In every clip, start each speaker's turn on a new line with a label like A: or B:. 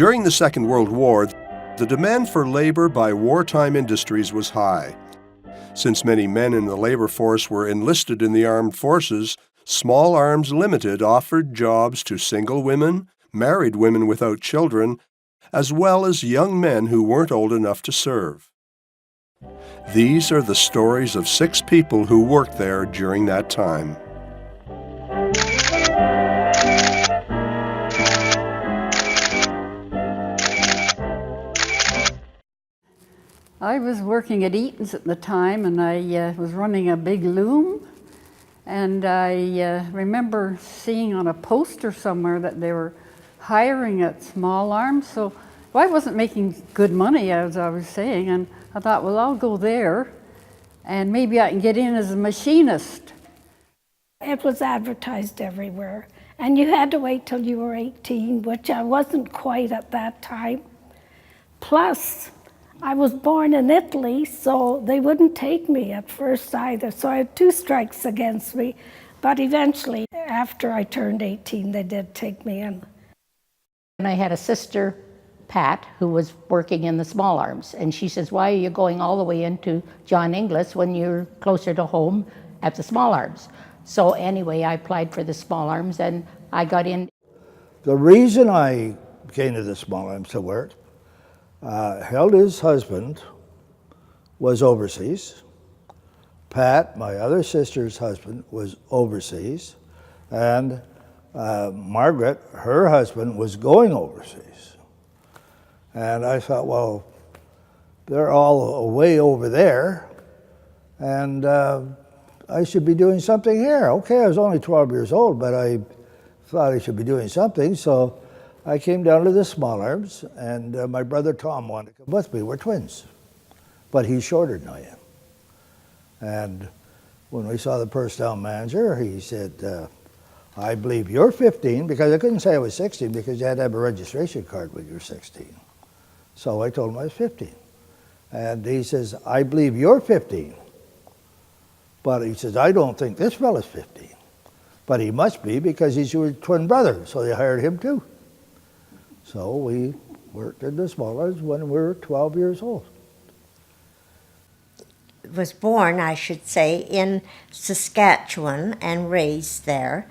A: During the Second World War, the demand for labor by wartime industries was high. Since many men in the labor force were enlisted in the armed forces, Small Arms Ltd. Offered jobs to single women, married women without children, as well as young men who weren't old enough to serve. These are the stories of 6 people who worked there during that time.
B: I was working at Eaton's at the time, and I was running a big loom, and I remember seeing on a poster somewhere that they were hiring at Small Arms. So I wasn't making good money, as I was saying, and I thought, well, I'll go there and maybe I can get in as a machinist.
C: It was advertised everywhere, and you had to wait till you were 18, which I wasn't quite at that time. Plus, I was born in Italy, so they wouldn't take me at first either, so I had 2 strikes against me, but eventually, after I turned 18, they did take me in.
D: And I had a sister, Pat, who was working in the Small Arms, and she says, why are you going all the way into John Inglis when you're closer to home at the Small Arms? So anyway, I applied for the Small Arms and I got in.
E: The reason I came to the Small Arms to work, Hilda's husband was overseas. Pat, my other sister's husband, was overseas. And Margaret, her husband, was going overseas. And I thought, well, they're all away over there, and I should be doing something here. Okay, I was only 12 years old, but I thought I should be doing something, so I came down to the Small Arms, and my brother Tom wanted to come with me. We're twins, but he's shorter than I am. And when we saw the personnel manager, he said, I believe you're 15, because I couldn't say I was 16 because you had to have a registration card when you were 16. So I told him I was 15. And he says, I believe you're 15. But he says, I don't think this fella's 15. But he must be because he's your twin brother. So they hired him too. So we worked in the Small Arms when we were 12 years old.
F: Was born, I should say, in Saskatchewan and raised there.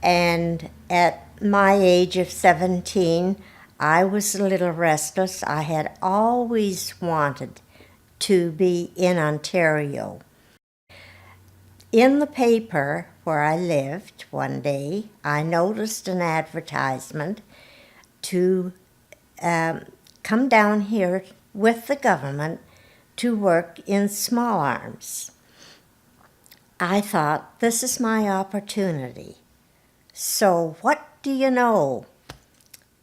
F: And at my age of 17, I was a little restless. I had always wanted to be in Ontario. In the paper where I lived one day, I noticed an advertisement to come down here with the government to work in Small Arms. I thought, this is my opportunity. So what do you know?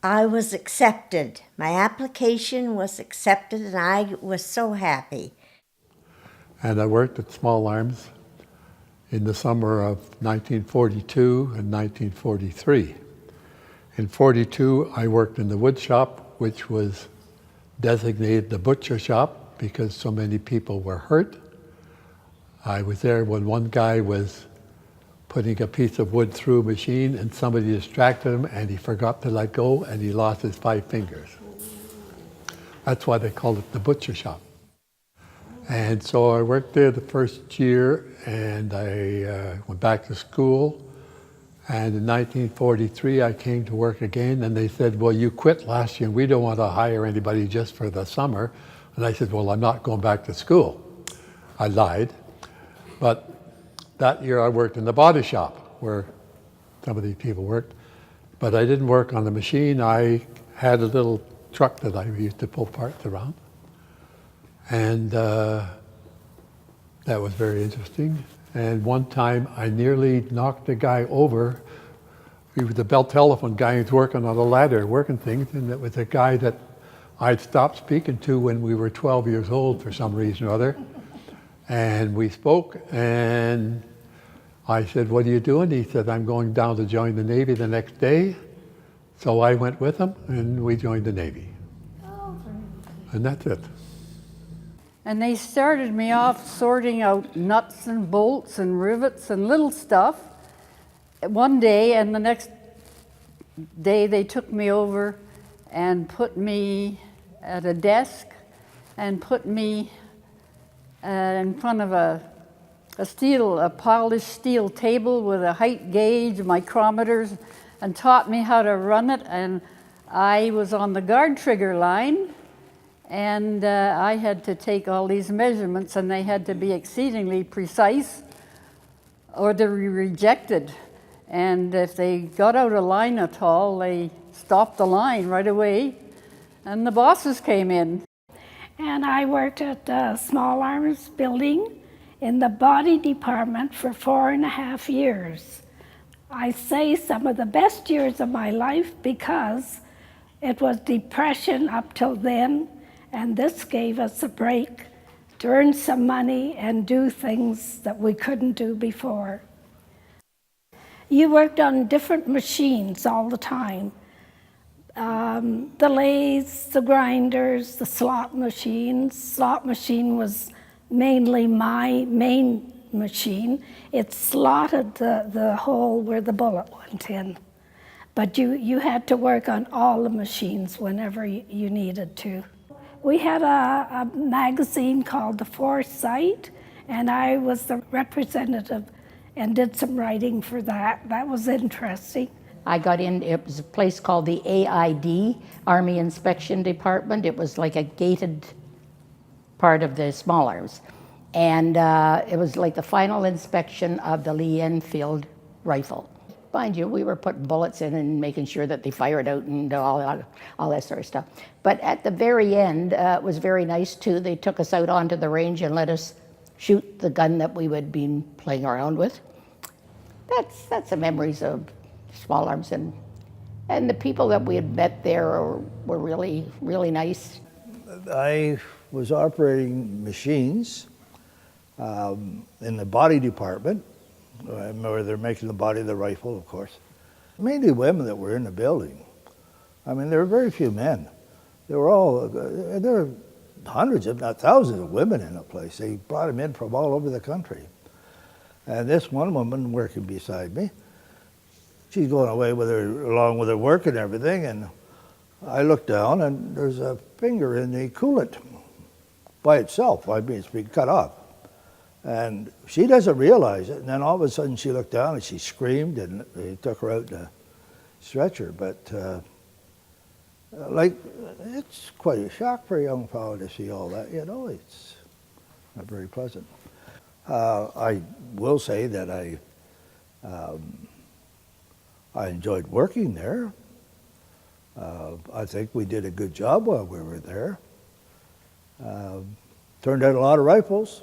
F: I was accepted. My application was accepted, and I was so happy.
G: And I worked at Small Arms in the summer of 1942 and 1943. In 42, I worked in the wood shop, which was designated the butcher shop because so many people were hurt. I was there when one guy was putting a piece of wood through a machine and somebody distracted him and he forgot to let go and he lost his 5 fingers. That's why they called it the butcher shop. And so I worked there the first year and I went back to school. And in 1943, I came to work again and they said, well, you quit last year and we don't want to hire anybody just for the summer. And I said, well, I'm not going back to school. I lied. But that year I worked in the body shop where some of these people worked. But I didn't work on the machine. I had a little truck that I used to pull parts around. And that was very interesting. And one time I nearly knocked a guy over. He was the Bell Telephone guy who was working on a ladder, working things, and it was a guy that I'd stopped speaking to when we were 12 years old for some reason or other. And we spoke, and I said, what are you doing? He said, I'm going down to join the Navy the next day. So I went with him, and we joined the Navy. And that's it.
B: And they started me off sorting out nuts and bolts and rivets and little stuff one day, and the next day they took me over and put me at a desk and put me in front of a polished steel table with a height gauge, micrometers, and taught me how to run it. And I was on the guard trigger line, and I had to take all these measurements, and they had to be exceedingly precise or they were rejected. And if they got out of line at all, they stopped the line right away, and the bosses came in.
C: And I worked at the Small Arms building in the body department for 4.5 years. I say some of the best years of my life because it was depression up till then, and this gave us a break to earn some money and do things that we couldn't do before. You worked on different machines all the time. The lathes, the grinders, the slot machines. Slot machine was mainly my main machine. It slotted the hole where the bullet went in. But you had to work on all the machines whenever you needed to. We had a magazine called The Foresight, and I was the representative and did some writing for that. That was interesting.
D: I got in, it was a place called the AID, Army Inspection Department. It was like a gated part of the Small Arms. And it was like the final inspection of the Lee Enfield rifle. Mind you, we were putting bullets in and making sure that they fired out and all that sort of stuff. But at the very end, it was very nice too. They took us out onto the range and let us shoot the gun that we would be playing around with. That's the memories of Small Arms, and the people that we had met there were really, really nice.
E: I was operating machines in the body department, where they're making the body of the rifle, of course. Mainly women that were in the building. I mean, there were very few men. There were hundreds, if not thousands, of women in the place. They brought them in from all over the country. And this one woman working beside me, she's going away along with her work and everything, and I look down and there's a finger in the coolant by itself. I mean, it's been cut off. And she doesn't realize it, and then all of a sudden she looked down and she screamed, and they took her out in a stretcher. But it's quite a shock for a young fellow to see all that, you know. It's not very pleasant. I will say that I enjoyed working there. I think we did a good job while we were there. Turned out a lot of rifles.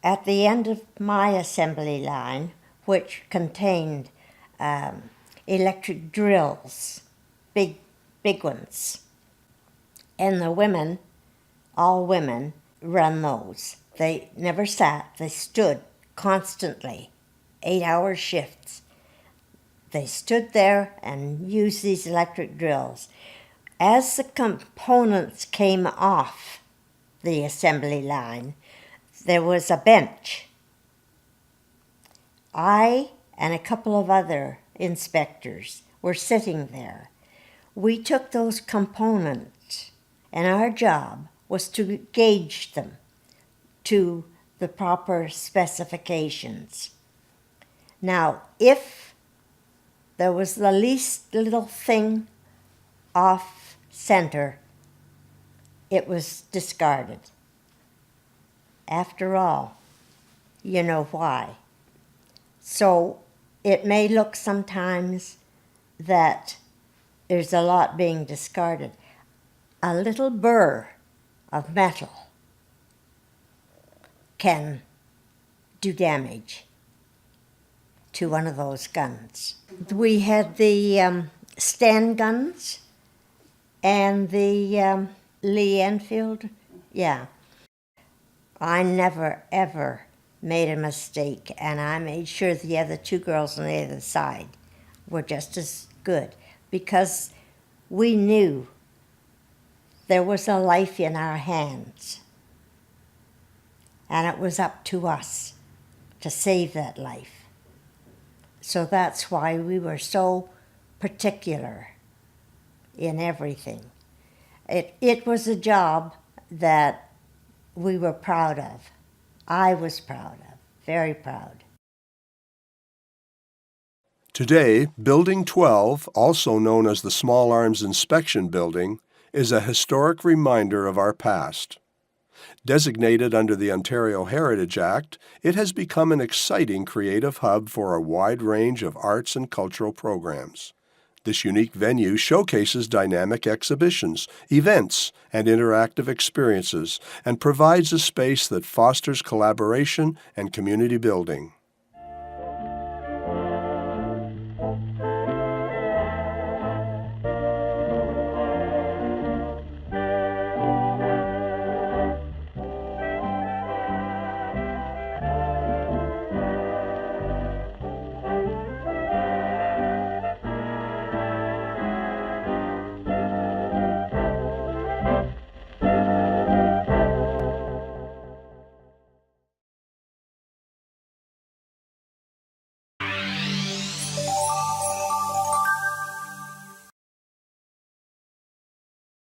F: At the end of my assembly line, which contained electric drills, big ones, and the women, all women, run those. They never sat, they stood constantly, 8-hour shifts. They stood there and used these electric drills. As the components came off the assembly line, there was a bench. I and a couple of other inspectors were sitting there. We took those components, and our job was to gauge them to the proper specifications. Now, if there was the least little thing off center, it was discarded. After all, you know why. So it may look sometimes that there's a lot being discarded. A little burr of metal can do damage to one of those guns. We had the Sten guns and the Lee Enfield. Yeah. I never, ever made a mistake, and I made sure the other two girls on the other side were just as good, because we knew there was a life in our hands, and it was up to us to save that life. So that's why we were so particular in everything. It was a job that we were proud of. I was proud of, very proud.
A: Today, Building 12, also known as the Small Arms Inspection Building, is a historic reminder of our past. Designated under the Ontario Heritage Act, it has become an exciting creative hub for a wide range of arts and cultural programs. This unique venue showcases dynamic exhibitions, events, and interactive experiences, and provides a space that fosters collaboration and community building.